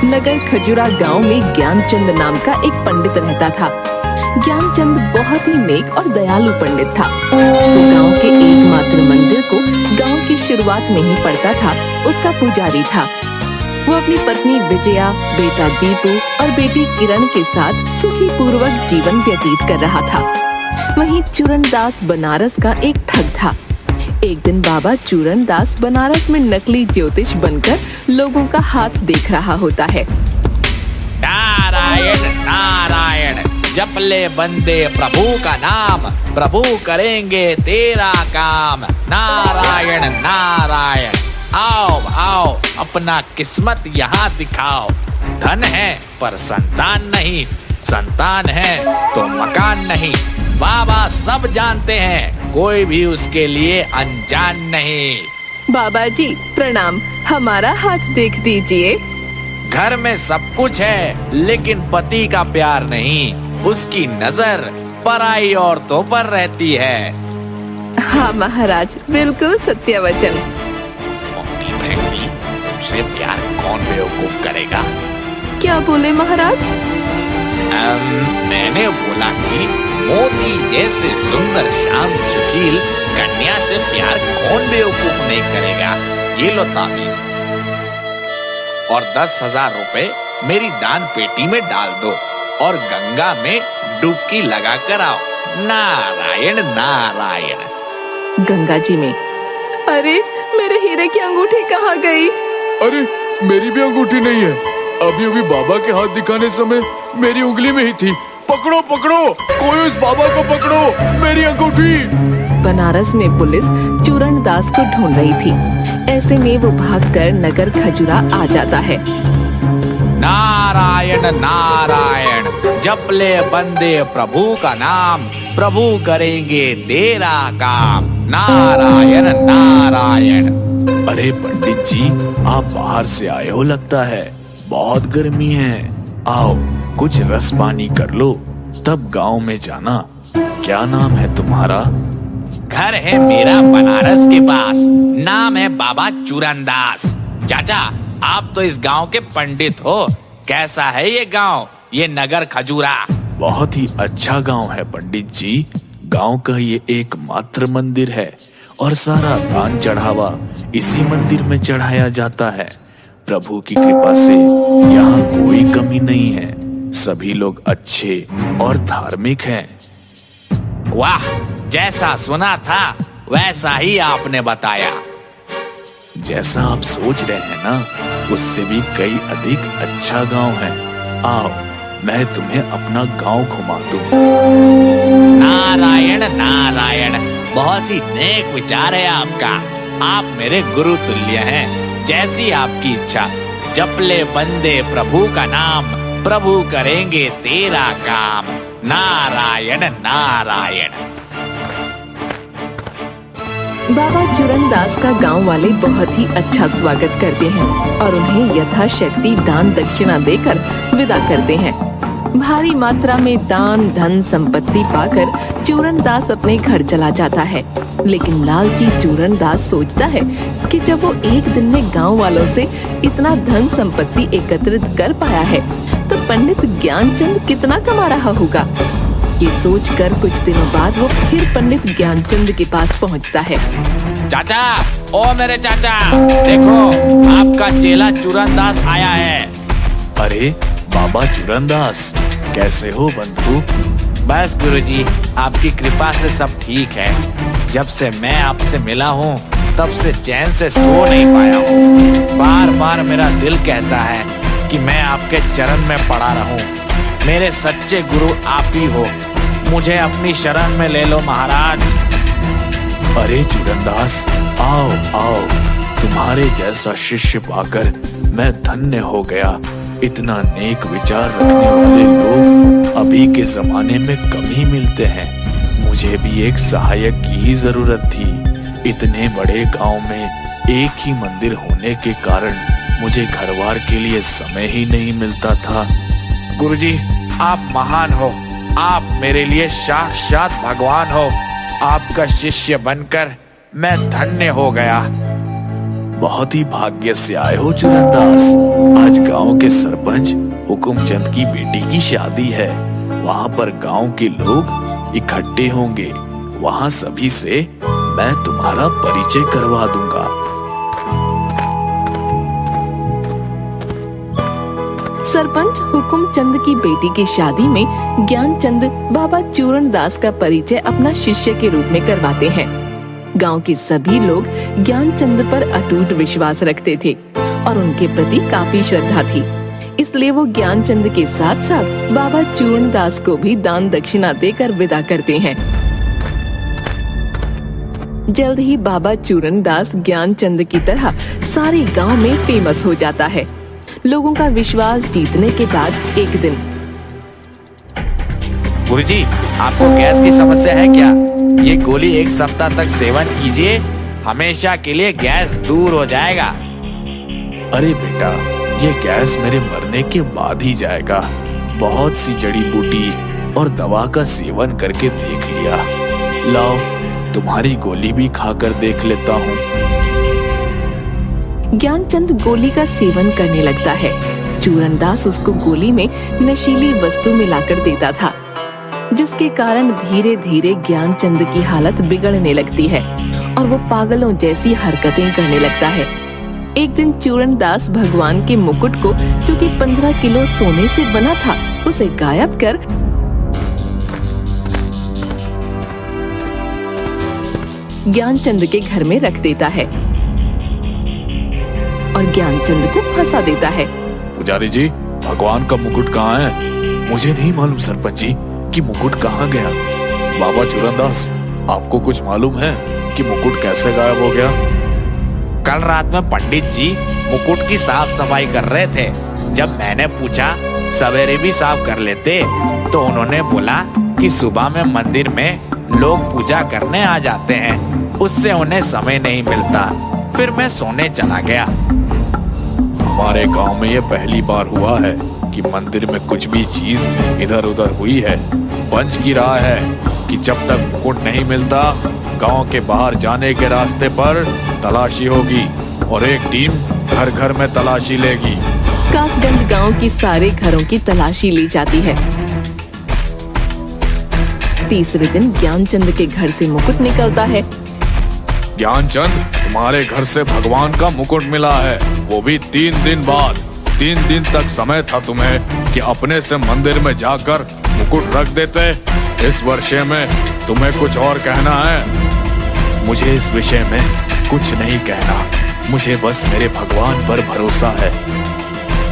नगर खजुरा गांव में ज्ञानचंद नाम का एक पंडित रहता था। ज्ञानचंद बहुत ही नेक और दयालु पंडित था। वो गांव के एकमात्र मंदिर को गांव की शुरुआत में ही पढ़ता था। उसका पुजारी था। वो अपनी पत्नी विजया, बेटा दीपू और बेटी किरण के साथ सुखी पूर्वक जीवन व्यतीत कर रहा था। वहीं चूरनदास बनारस का एक ठग था। एक दिन बाबा चूरनदास बनारस में नकली ज्योतिष बनकर लोगों का हाथ देख रहा होता है। नारायण नारायण, जप ले बंदे प्रभु का नाम, प्रभु करेंगे तेरा काम। नारायण नारायण, आओ आओ अपना किस्मत यहाँ दिखाओ। धन है पर संतान नहीं, संतान है तो मकान नहीं। बाबा सब जानते हैं, कोई भी उसके लिए अनजान नहीं। बाबा जी प्रणाम, हमारा हाथ देख दीजिए। घर में सब कुछ है लेकिन पति का प्यार नहीं, उसकी नजर पराई औरतों पर रहती है। हाँ महाराज, बिल्कुल सत्य वचन। मोटी भैंसी, तुमसे प्यार कौन बेवकूफ करेगा? क्या बोले महाराज? मैंने बोला कि मोती जैसे सुंदर शांत सुशील कन्या से प्यार कौन बेवकूफ नहीं करेगा। ये लो ताबीज और 10,000 रुपए मेरी दान पेटी में डाल दो और गंगा में डुबकी लगा कर आओ। नारायण नारायण। गंगा जी में? अरे मेरे हीरे की अंगूठी कहाँ गई? अरे मेरी भी अंगूठी नहीं है। अभी अभी बाबा के हाथ दिखाने समय मेरी उंगली में ही थी। पकड़ो पकड़ो, कोई उस बाबा को पकड़ो, मेरी अंगूठी। बनारस में पुलिस चूरनदास को ढूंढ रही थी। ऐसे में वो भागकर नगर खजुरा आ जाता है। नारायण नारायण, जप ले बंदे प्रभु का नाम, प्रभु करेंगे तेरा काम। नारायण नारायण। अरे पंडित जी, आप बाहर से आए हो लगता है। बहुत गर्मी है, आओ कुछ रस पानी कर लो, तब गांव में जाना। क्या नाम है तुम्हारा? घर है मेरा बनारस के पास, नाम है बाबा चूरनदास। चाचा, आप तो इस गांव के पंडित हो, कैसा है ये गांव, ये नगर खजूरा? बहुत ही अच्छा गांव है पंडित जी। गांव का ये एकमात्र मंदिर है और सारा दान चढ़ावा इसी मंदिर में चढ़ाया जाता है। प्रभु की कृपा से यहाँ कोई कमी नहीं है। सभी लोग अच्छे और धार्मिक हैं। वाह, जैसा सुना था वैसा ही आपने बताया। जैसा आप सोच रहे हैं ना, उससे भी कई अधिक अच्छा गांव है। आओ मैं तुम्हें अपना गांव घुमा दूं। नारायण नारायण, बहुत ही नेक विचार है आपका। आप मेरे गुरु तुल्य हैं। जैसी आपकी इच्छा, जप ले बंदे प्रभु का नाम, प्रभु करेंगे तेरा काम। नारायण नारायण। बाबा चूरनदास का गांव वाले बहुत ही अच्छा स्वागत करते हैं और उन्हें यथाशक्ति दान दक्षिणा देकर विदा करते हैं। भारी मात्रा में दान धन संपत्ति पाकर चूरनदास अपने घर चला जाता है। लेकिन लालची चूरनदास सोचता है कि जब वो एक दिन में गांव वालों से इतना धन संपत्ति एकत्रित कर पाया है, तो पंडित ज्ञानचंद कितना कमा रहा होगा। ये सोचकर कुछ दिनों बाद वो फिर पंडित ज्ञानचंद के पास पहुंचता है। चाचा, ओ मेरे चाचा, देखो आपका चेला चूरनदास आया है। अरे बाबा चूरनदास, कैसे हो बंधु? बस गुरुजी, आपकी कृपा से सब ठीक है। जब से मैं आपसे मिला हूँ तब से चैन से सो नहीं पाया हूँ। बार बार मेरा दिल कहता है कि मैं आपके चरण में पड़ा रहूं। मेरे सच्चे गुरु आप ही हो, मुझे अपनी शरण में ले लो महाराज। अरे चूरनदास, आओ आओ, तुम्हारे जैसा शिष्य पाकर मैं धन्य हो गया। इतना नेक विचार रखने वाले लोग अभी के जमाने में कम ही मिलते हैं। मुझे भी एक सहायक की ही जरूरत थी। इतने बड़े गांव में एक ही मंदिर होने के कारण मुझे घरवार के लिए समय ही नहीं मिलता था। गुरुजी, आप महान हो, आप मेरे लिए साक्षात भगवान हो। आपका शिष्य बनकर मैं धन्य हो गया। बहुत ही भाग्य से आए हो चुरंदास। आज गांव के सरपंच हुकुमचंद की बेटी की शादी है। वहां पर गांव के लोग इकट्ठे होंगे। वहां सभी से मैं तुम्हारा परिचय करवा दूंगा। सरपंच हुकुमचंद की बेटी की शादी में ज्ञानचंद बाबा चूरणदास का परिचय अपना शिष्य के रूप में करवाते हैं। गांव के सभी लोग ज्ञानचंद पर अटूट विश्वास रखते थे और उनके प्रति काफी श्रद्धा थी। इसलिए वो ज्ञानचंद के साथ साथ बाबा चूरणदास को भी दान दक्षिणा देकर विदा करते हैं। जल्द ही बाबा चूरणदास ज्ञानचंद की तरह सारे गांव में फेमस हो जाता है। लोगों का विश्वास जीतने के बाद एक दिन, गुरुजी, आपको गैस की समस्या है क्या? ये गोली 1 सप्ताह तक सेवन कीजिए, हमेशा के लिए गैस दूर हो जाएगा। अरे बेटा, ये गैस मेरे मरने के बाद ही जाएगा। बहुत सी जड़ी बूटी और दवा का सेवन करके देख लिया। लाओ, तुम्हारी गोली भी खाकर देख लेता हूँ। ज्ञानचंद गोली का सेवन करने लगता है। चूरणदास उसको गोली में नशीली वस्तु मिलाकर देता था, जिसके कारण धीरे धीरे ज्ञानचंद की हालत बिगड़ने लगती है और वो पागलों जैसी हरकतें करने लगता है। एक दिन चूरणदास भगवान के मुकुट को, जो कि 15 किलो सोने से बना था, उसे गायब कर ज्ञानचंद के घर में रख देता है और ज्ञानचंद को फंसा देता है। पुजारी जी, भगवान का मुकुट कहाँ है? मुझे नहीं मालूम सरपंच जी कि मुकुट कहाँ गया। बाबा चूरणदास, आपको कुछ मालूम है कि मुकुट कैसे गायब हो गया? कल रात में पंडित जी मुकुट की साफ सफाई कर रहे थे। जब मैंने पूछा सवेरे भी साफ कर लेते, तो उन्होंने बोला कि सुबह में मंदिर में लोग पूजा करने आ जाते हैं, उससे उन्हें समय नहीं मिलता। फिर मैं सोने चला गया। हमारे गांव में ये पहली बार हुआ है कि मंदिर में कुछ भी चीज इधर उधर हुई है। पंच की राय है कि जब तक मुकुट नहीं मिलता, गांव के बाहर जाने के रास्ते पर तलाशी होगी और एक टीम घर घर में तलाशी लेगी। कासगंज गांव की सारे घरों की तलाशी ली जाती है। तीसरे दिन ज्ञानचंद के घर से मुकुट निकलता है। ज्ञानचंद, तुम्हारे घर से भगवान का मुकुट मिला है, वो भी 3 दिन बाद। 3 दिन तक समय था तुम्हें कि अपने से मंदिर में जाकर मुकुट रख देते। इस विषय में तुम्हें कुछ और कहना है? मुझे इस विषय में कुछ नहीं कहना, मुझे बस मेरे भगवान पर भरोसा है।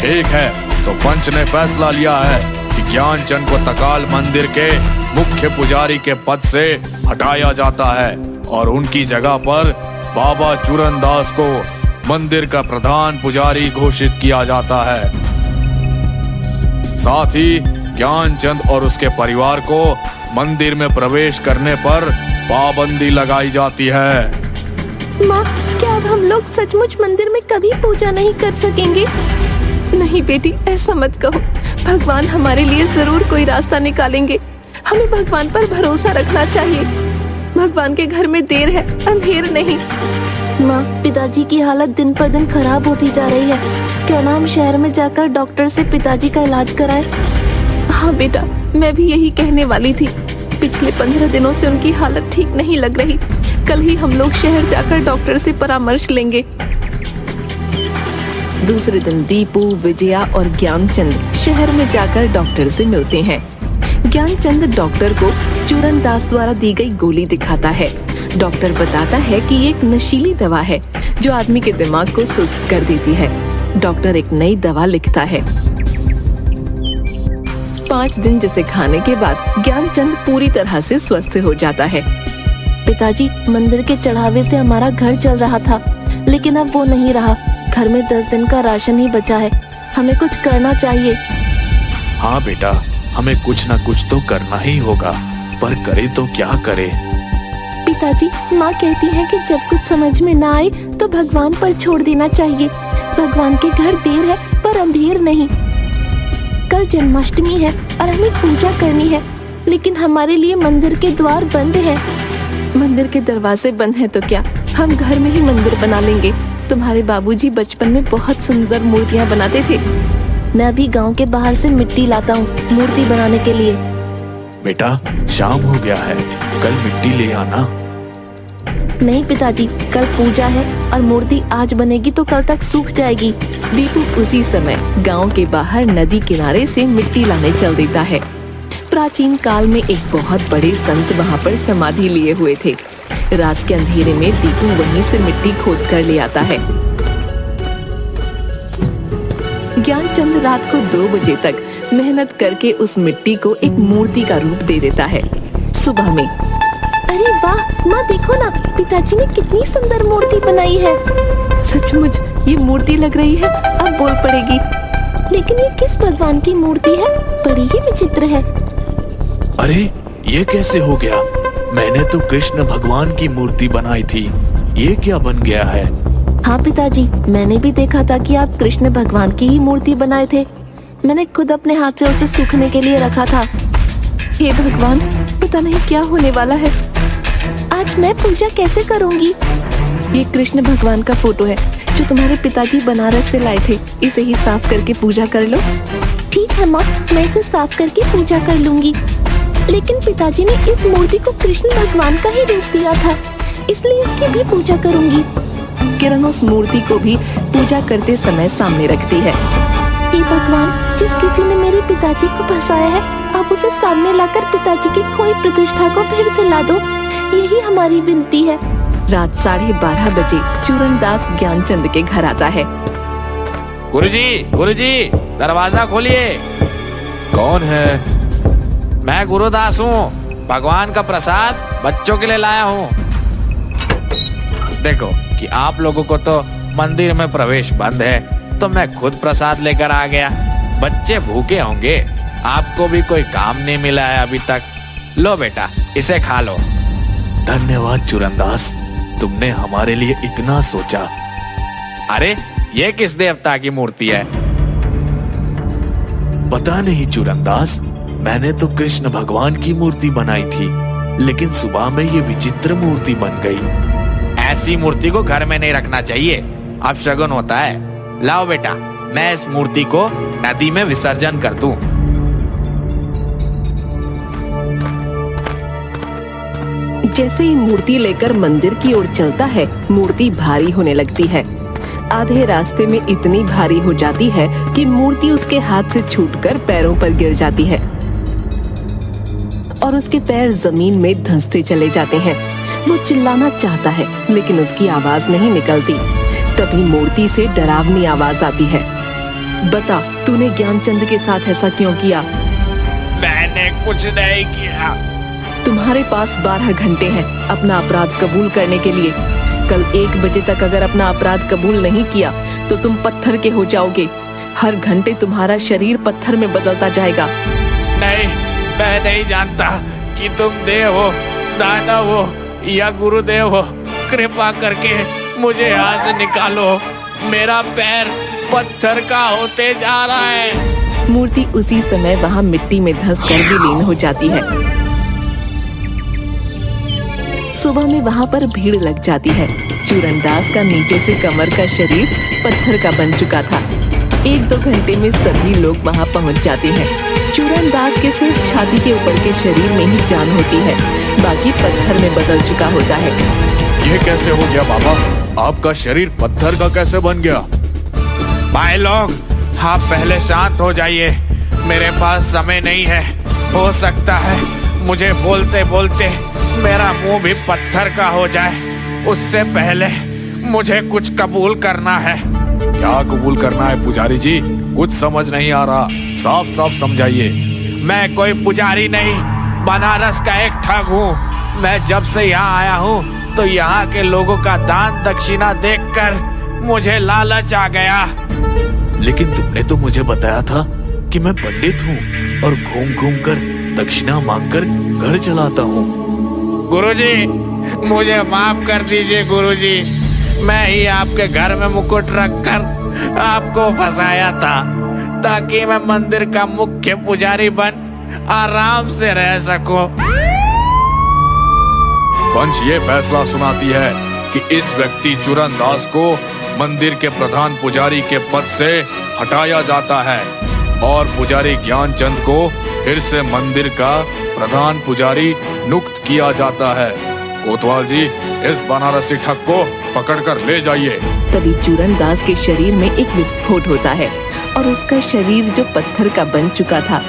ठीक है, तो पंच ने फैसला लिया है कि ज्ञानचंद को तकाल मंदिर के मुख्य पुजारी के पद से हटाया जाता है और उनकी जगह पर बाबा चूरणदास को मंदिर का प्रधान पुजारी घोषित किया जाता है। साथ ही ज्ञानचंद और उसके परिवार को मंदिर में प्रवेश करने पर पाबंदी लगाई जाती है। माँ, क्या अब हम लोग सचमुच मंदिर में कभी पूजा नहीं कर सकेंगे? नहीं बेटी, ऐसा मत कहो। भगवान हमारे लिए जरूर कोई रास्ता निकालेंगे। हमें भगवान पर भरोसा रखना चाहिए। भगवान के घर में देर है, अंधेर नहीं। माँ, पिताजी की हालत दिन पर दिन खराब होती जा रही है। क्यों ना हम शहर में जाकर डॉक्टर से पिताजी का इलाज कराएं? हाँ बेटा, मैं भी यही कहने वाली थी। पिछले 15 दिनों से उनकी हालत ठीक नहीं लग रही। कल ही हम लोग शहर जाकर डॉक्टर से परामर्श लेंगे। दूसरे दिन दीपू, विजया और ज्ञानचंद शहर में जाकर डॉक्टर से मिलते हैं। ज्ञानचंद डॉक्टर को चूरणदास द्वारा दी गई गोली दिखाता है। डॉक्टर बताता है कि ये एक नशीली दवा है जो आदमी के दिमाग को सुस्त कर देती है। डॉक्टर एक नई दवा लिखता है। 5 दिन जिसे खाने के बाद ज्ञानचंद पूरी तरह से स्वस्थ हो जाता है। पिताजी, मंदिर के चढ़ावे से हमारा घर चल रहा था, लेकिन अब वो नहीं रहा। घर में 10 दिन का राशन ही बचा है। हमें कुछ करना चाहिए। हाँ बेटा, हमें कुछ न कुछ तो करना ही होगा, पर करे तो क्या करे? पिताजी, माँ कहती है कि जब कुछ समझ में ना आए तो भगवान पर छोड़ देना चाहिए। भगवान के घर देर है पर अंधेर नहीं। कल जन्माष्टमी है और हमें पूजा करनी है, लेकिन हमारे लिए मंदिर के द्वार बंद हैं। मंदिर के दरवाजे बंद हैं तो क्या, हम घर में ही मंदिर बना लेंगे। तुम्हारे बाबूजी बचपन में बहुत सुंदर मूर्तियाँ बनाते थे। मैं अभी गांव के बाहर से मिट्टी लाता हूँ मूर्ति बनाने के लिए। बेटा शाम हो गया है, कल मिट्टी ले आना। नहीं पिताजी, कल पूजा है और मूर्ति आज बनेगी तो कल तक सूख जाएगी। दीपू उसी समय गांव के बाहर नदी किनारे से मिट्टी लाने चल देता है। प्राचीन काल में एक बहुत बड़े संत वहां पर समाधि लिए हुए थे। रात के अंधेरे में दीपू वहीं से मिट्टी खोद कर ले आता है। ज्ञानचंद रात को 2 बजे तक मेहनत करके उस मिट्टी को एक मूर्ति का रूप दे देता है। सुबह में अरे वाह माँ, देखो ना पिताजी ने कितनी सुंदर मूर्ति बनाई है। सचमुच ये मूर्ति लग रही है, अब बोल पड़ेगी। लेकिन ये किस भगवान की मूर्ति है? बड़ी ही विचित्र है। अरे ये कैसे हो गया? मैंने तो कृष्ण भगवान की मूर्ति बनाई थी, ये क्या बन गया है? हाँ पिताजी, मैंने भी देखा था कि आप कृष्ण भगवान की ही मूर्ति बनाए थे। मैंने खुद अपने हाथ से उसे सूखने के लिए रखा था। हे भगवान, पता नहीं क्या होने वाला है। आज मैं पूजा कैसे करूंगी? ये कृष्ण भगवान का फोटो है जो तुम्हारे पिताजी बनारस से लाए थे। इसे ही साफ करके पूजा कर लो। ठीक है माँ, मैं इसे साफ करके पूजा कर लूंगी। लेकिन पिताजी ने इस मूर्ति को कृष्ण भगवान का ही रूप दिया था, इसलिए इसकी भी पूजा करूंगी। किरण उस मूर्ति को भी पूजा करते समय सामने रखती है। हे भगवान, जिस किसी ने मेरे पिताजी को फंसाया है, आप उसे सामने लाकर पिताजी की खोई प्रतिष्ठा को फिर से ला दो, यही हमारी विनती है। रात 12:30 बजे चूरनदास ज्ञानचंद के घर आता है। गुरुजी, दरवाजा खोलिए। कौन है? मैं गुरुदास हूँ, भगवान का प्रसाद बच्चों के लिए लाया हूँ। देखो कि आप लोगों को तो मंदिर में प्रवेश बंद है, तो मैं खुद प्रसाद लेकर आ गया। बच्चे भूखे होंगे, आपको भी कोई काम नहीं मिला है अभी तक। लो बेटा, इसे खा लो। धन्यवाद चूरनदास, तुमने हमारे लिए इतना सोचा। अरे ये किस देवता की मूर्ति है? पता नहीं चूरनदास, मैंने तो कृष्ण भगवान की मूर्ति बनाई थी, लेकिन सुबह में ये विचित्र मूर्ति बन गई। ऐसी मूर्ति को घर में नहीं रखना चाहिए, अब शगुन होता है। लाओ बेटा, मैं इस मूर्ति को नदी में विसर्जन कर दूं। जैसे ही मूर्ति लेकर मंदिर की ओर चलता है, मूर्ति भारी होने लगती है। आधे रास्ते में इतनी भारी हो जाती है कि मूर्ति उसके हाथ से छूटकर पैरों पर गिर जाती है और उसके पैर जमीन में धंसते चले जाते हैं। वो चिल्लाना चाहता है, लेकिन उसकी आवाज नहीं निकलती। तभी मूर्ति से डरावनी आवाज आती है। बता, तूने ज्ञानचंद के साथ ऐसा क्यों किया? मैंने कुछ नहीं किया। तुम्हारे पास 12 घंटे हैं अपना अपराध कबूल करने के लिए। कल 1 बजे तक अगर अपना अपराध कबूल नहीं किया तो तुम पत्थर के हो जाओगे। हर घंटे तुम्हारा शरीर पत्थर में बदलता जाएगा। नहीं, मैं नहीं जानता कि तुम देव हो, दानव हो या गुरुदेव हो। कृपा करके मुझे यहाँ से निकालो, मेरा पैर पत्थर का होते जा रहा है। मूर्ति उसी समय वहाँ मिट्टी में धंसकर विलीन हो जाती है। सुबह में वहाँ पर भीड़ लग जाती है। चूरनदास का नीचे से कमर का शरीर पत्थर का बन चुका था। 1-2 घंटे में सभी लोग वहाँ पहुँच जाते हैं। चूरनदास के सिर्फ छाती के ऊपर के शरीर में ही जान होती है, बाकी पत्थर में बदल चुका होता है। ये कैसे हो गया बाबा? आपका शरीर पत्थर का कैसे बन गया? भाई लोग, आप पहले शांत हो जाइए, मेरे पास समय नहीं है। हो सकता है मुझे बोलते बोलते मेरा मुंह भी पत्थर का हो जाए। उससे पहले मुझे कुछ कबूल करना है। क्या कबूल करना है पुजारी जी? कुछ समझ नहीं आ रहा, साफ साफ समझाइए। मैं कोई पुजारी नहीं, बनारस का एक ठग हूँ। मैं जब से यहाँ आया हूँ तो यहाँ के लोगों का दान दक्षिणा देखकर मुझे लालच आ गया। लेकिन तुमने तो मुझे बताया था कि मैं पंडित हूँ और घूम घूम कर दक्षिणा मांगकर घर चलाता हूँ। गुरुजी, मुझे माफ कर दीजिए गुरुजी। मैं ही आपके घर में मुकुट रखकर आपको फंसाया था, ताकि मैं मंदिर का मुख्य पुजारी बन आराम से रह सकूं। पंच ये फैसला सुनाती है कि इस व्यक्ति चूरनदास को मंदिर के प्रधान पुजारी के पद से हटाया जाता है और पुजारी ज्ञानचंद को फिर से मंदिर का प्रधान पुजारी नियुक्त किया जाता है। कोतवाल जी, इस बनारसी ठग को पकड़कर ले जाइए। तभी चूरनदास के शरीर में एक विस्फोट होता है और उसका शरीर जो पत्थर का बन चुका था